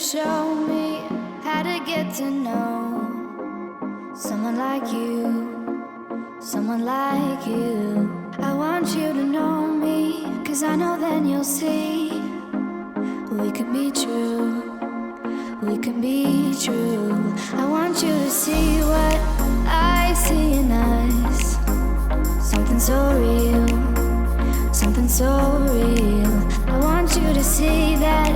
show me how to get to know someone like you, someone like you. I want you to know me, 'cause I know then you'll see we can be true, we can be true. I want you to see what I see in us, something so real, something so real. I want you to see that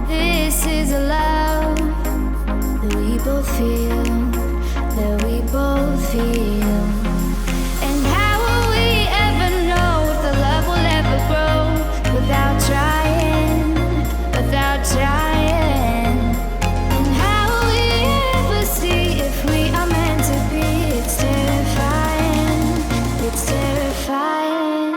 this is a love that we both feel, that we both feel. And how will we ever know if the love will ever grow without trying, without trying? And how will we ever see if we are meant to be? It's terrifying, it's terrifying.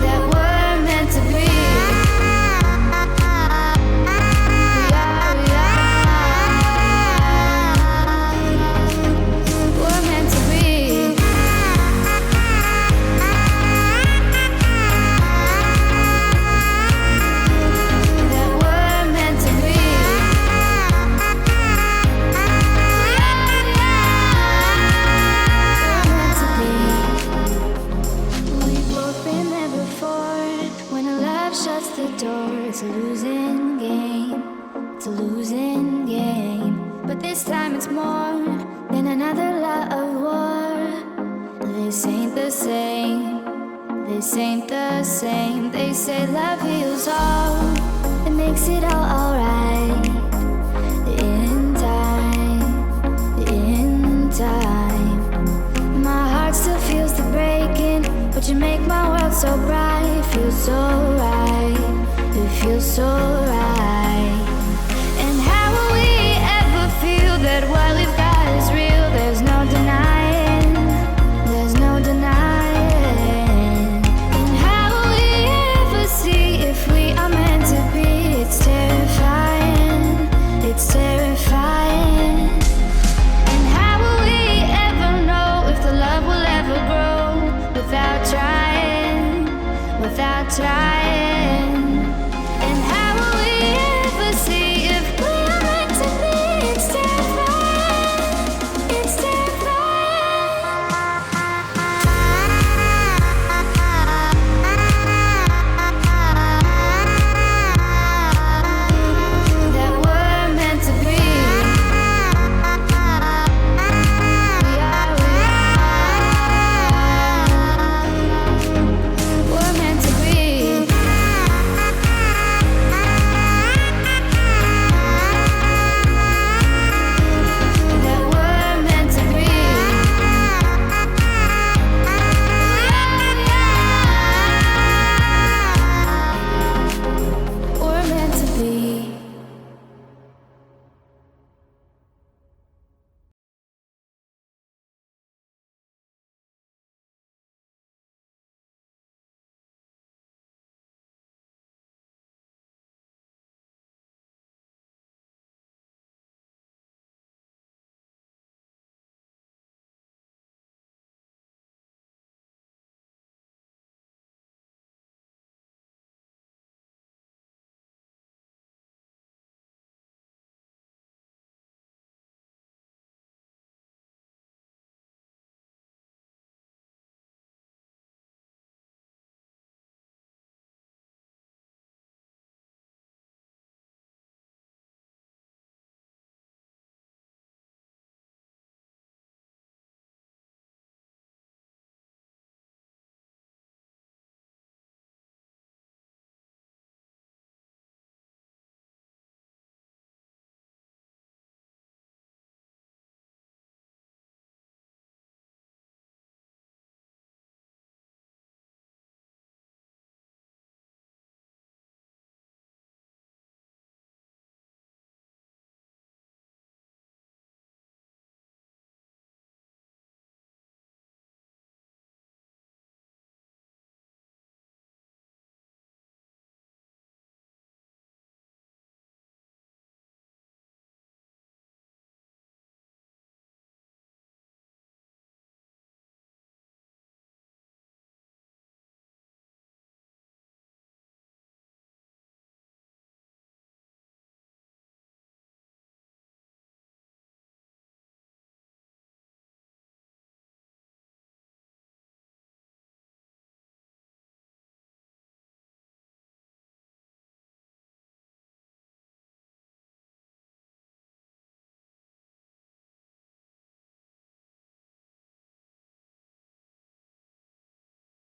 That we're meant to be. same. This ain't the same. They say love heals all. It makes it all alright. In time. My heart still feels the breaking, but you make my world so bright. It feels so right. It feels so right. And how will we ever feel that what we've got is real? There's no denying. There's no denying. And how will we ever see if we are meant to be? It's terrifying. It's terrifying. And how will we ever know if the love will ever grow without trying? Without trying.